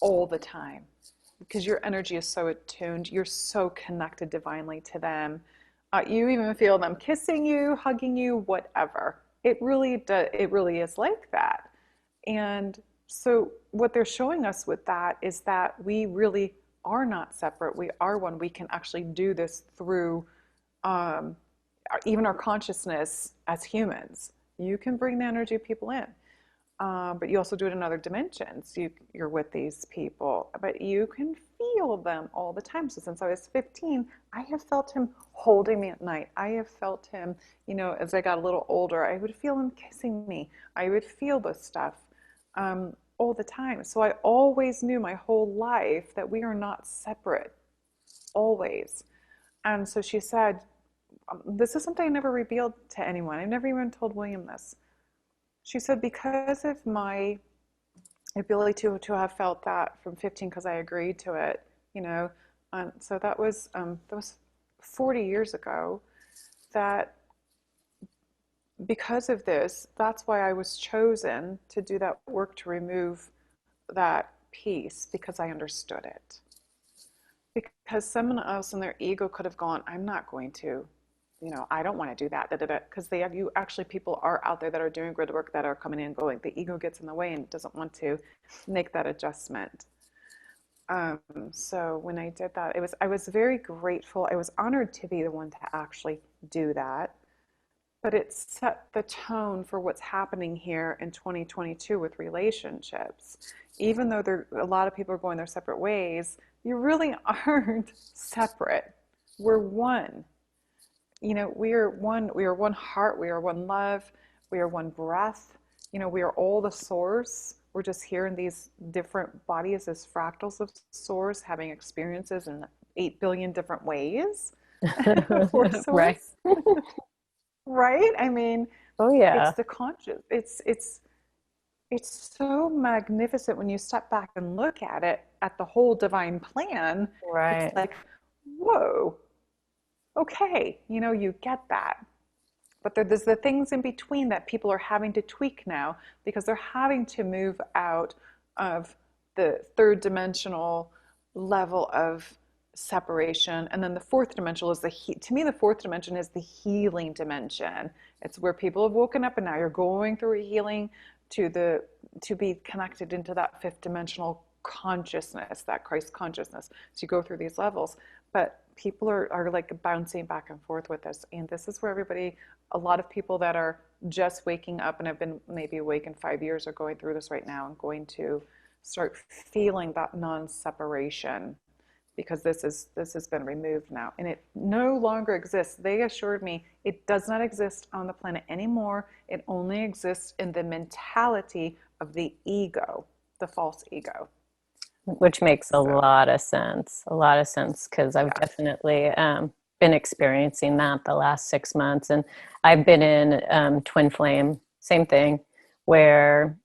all the time because your energy is so attuned, you're so connected divinely to them. You even feel them kissing you, hugging you, whatever. It really is like that. And so what they're showing us with that is that we really are not separate. We are one. We can actually do this through even our consciousness as humans. You can bring the energy of people in. But you also do it in other dimensions. You're with these people, but you can feel them all the time. So since I was 15, I have felt him holding me at night. I have felt him, as I got a little older, I would feel him kissing me. I would feel this stuff all the time. So I always knew my whole life that we are not separate, always. And so she said, this is something I never revealed to anyone. I've never even told William this. She said, because of my ability to have felt that from 15, because I agreed to it, so that was 40 years ago, that because of this, that's why I was chosen to do that work to remove that piece, because I understood it. Because someone else in their ego could have gone, I'm not going to, I don't want to do that, because people are out there that are doing grid work that are coming in and going. The ego gets in the way and doesn't want to make that adjustment. So when I did that, I was very grateful. I was honored to be the one to actually do that. But it set the tone for what's happening here in 2022 with relationships. Even though a lot of people are going their separate ways, you really aren't separate. We're one. We are one. We are one heart. We are one love. We are one breath. We are all the source. We're just here in these different bodies as fractals of source, having experiences in 8 billion different ways. Right. Right? I mean, Oh yeah. it's the conscious. It's it's so magnificent when you step back and look at it, at the whole divine plan. It's Right. like, whoa, okay, you get that. But there's the things in between that people are having to tweak now because they're having to move out of the third dimensional level of separation. And then the fourth dimensional is to me, the fourth dimension is the healing dimension. It's where people have woken up and now you're going through a healing to be connected into that fifth dimensional consciousness, that Christ consciousness. So you go through these levels. But people are like bouncing back and forth with this. And this is where a lot of people that are just waking up and have been maybe awake in 5 years are going through this right now and going to start feeling that non-separation because this has been removed now and it no longer exists. They assured me it does not exist on the planet anymore. It only exists in the mentality of the ego, the false ego. Which makes So, a lot of sense, because I've yeah. definitely been experiencing that the last 6 months. And I've been in Twin Flame, same thing, where,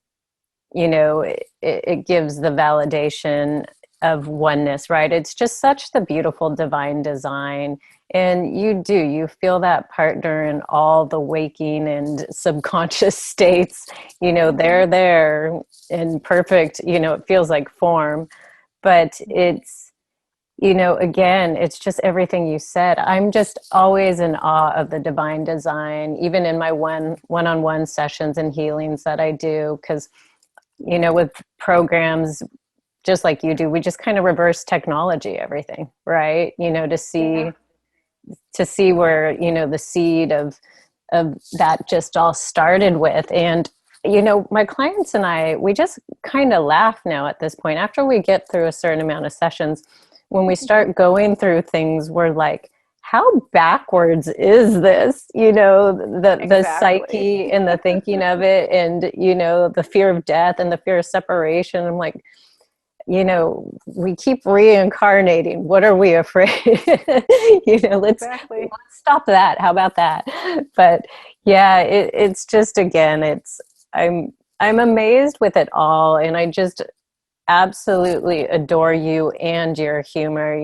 it gives the validation of oneness, right? It's just such the beautiful divine design. And you feel that partner in all the waking and subconscious states, Mm-hmm. they're there in perfect, it feels like form, but it's, again, it's just everything you said. I'm just always in awe of the divine design, even in my one-on-one sessions and healings that I do, because, with programs, just like you do, we just kind of reverse technology everything, right? To Yeah. see where, the seed of that just all started with. And my clients and I, we just kind of laugh now at this point after we get through a certain amount of sessions. When we start going through things, we're like, how backwards is this? The Exactly. psyche and the thinking of it, and the fear of death and the fear of separation. I'm like, we keep reincarnating. What are we afraid? Let's Exactly. stop that. How about that? But yeah, it's just, again, I'm amazed with it all, and I just absolutely adore you and your humor.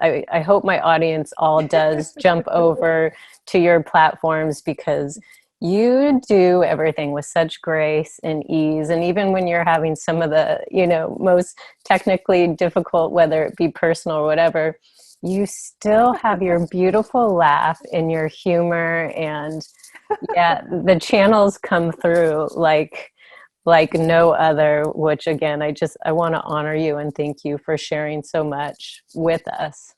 I hope my audience all does jump over to your platforms, because you do everything with such grace and ease. And even when you're having some of the, most technically difficult, whether it be personal or whatever, you still have your beautiful laugh and your humor. And yeah, the channels come through like no other, which, again, I want to honor you and thank you for sharing so much with us.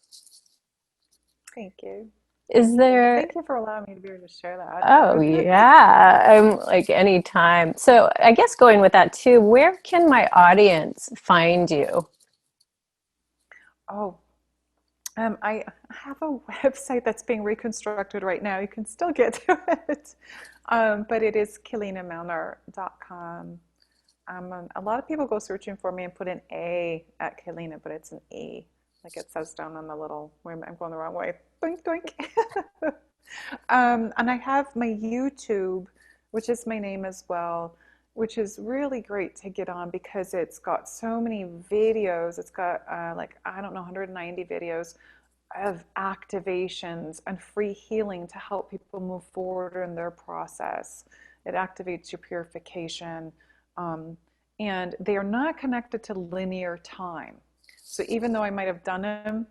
Thank you. Is Thank you. there Thank you for allowing me to be able to share Oh that. yeah, I'm like, anytime. So I guess, going with that too, where can my audience find you? Oh, I have a website that's being reconstructed right now. You can still get to it. But it is KeleenaMalnar.com. A lot of people go searching for me and put an A at Keleena, but it's an E, like it says down on the little, wait a minute, I'm going the wrong way. Doink, doink. And I have my YouTube, which is my name as well, which is really great to get on because it's got so many videos. It's got like, I don't know, 190 videos of activations and free healing to help people move forward in their process. It activates your purification. Um, and they are not connected to linear time. So even though I might have done them,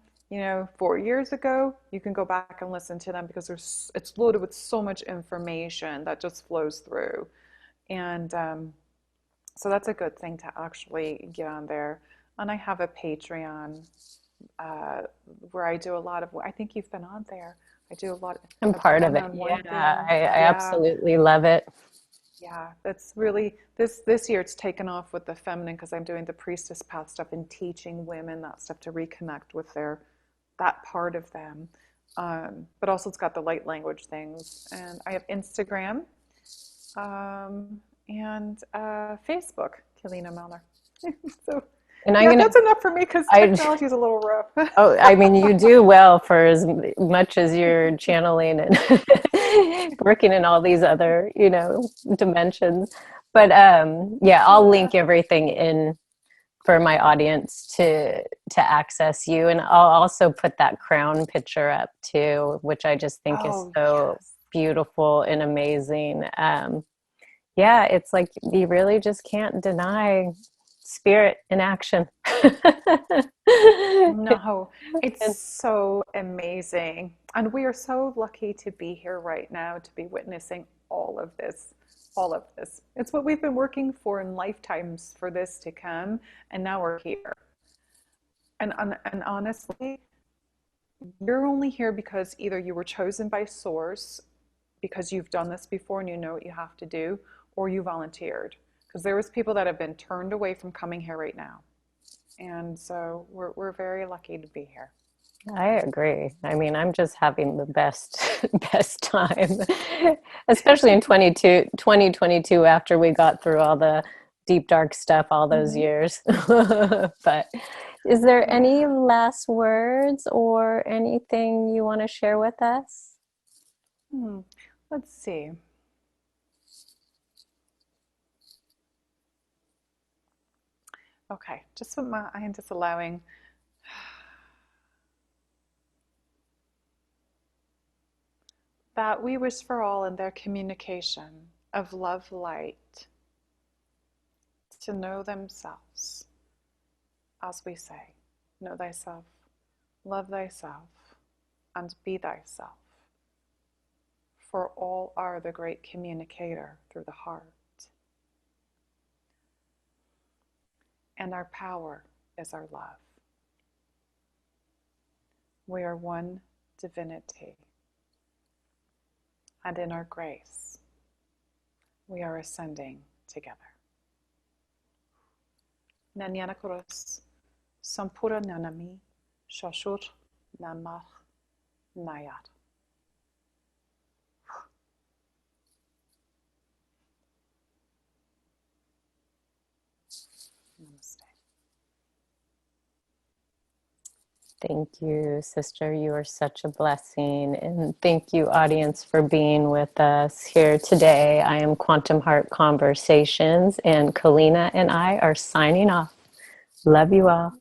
4 years ago, you can go back and listen to them because it's loaded with so much information that just flows through. And so that's a good thing to actually get on there. And I have a Patreon uh, where I do a lot of, I think you've been on there. I do a lot I'm of part of it. one-on-one Yeah, things. I Yeah, absolutely love it. yeah. That's really, this year it's taken off with the feminine because I'm doing the Priestess Path stuff and teaching women that stuff to reconnect with that part of them. But also it's got the light language things. And I have Instagram and Facebook, Keleena Malnar. So And I'm yeah, gonna, that's enough for me because I, technology is a little rough. oh, I mean, you do well for as much as you're channeling and working in all these other, dimensions. But yeah, I'll Yeah. link everything in for my audience to access you, and I'll also put that crown picture up too, which I just think is Oh, so yes. beautiful and amazing. Yeah, it's like you really just can't deny spirit in action. No, it's And so amazing. And we are so lucky to be here right now, to be witnessing all of this. All of this. It's what we've been working for in lifetimes for this to come, and now we're here. And honestly, you're only here because either you were chosen by Source because you've done this before and you know what you have to do, or you volunteered. Because there was people that have been turned away from coming here right now. And so we're very lucky to be here. I agree. I mean, I'm just having the best best time, especially in 2022 after we got through all the deep dark stuff all those Mm-hmm. years. But is there Yeah. any last words or anything you want to share with us? Hmm. Let's see. Okay, just with my, I am just allowing that we wish for all in their communication of love light to know themselves, as we say, know thyself, love thyself, and be thyself. For all are the great communicator through the heart. And our power is our love. We are one divinity. And in our grace, we are ascending together. Nanyanakuros, Sampura Nanami, Shashur Namar Nayar. Namaste. Thank you, sister. You are such a blessing. And thank you, audience, for being with us here today. I am Quantum Heart Conversations, and Keleena and I are signing off. Love you all.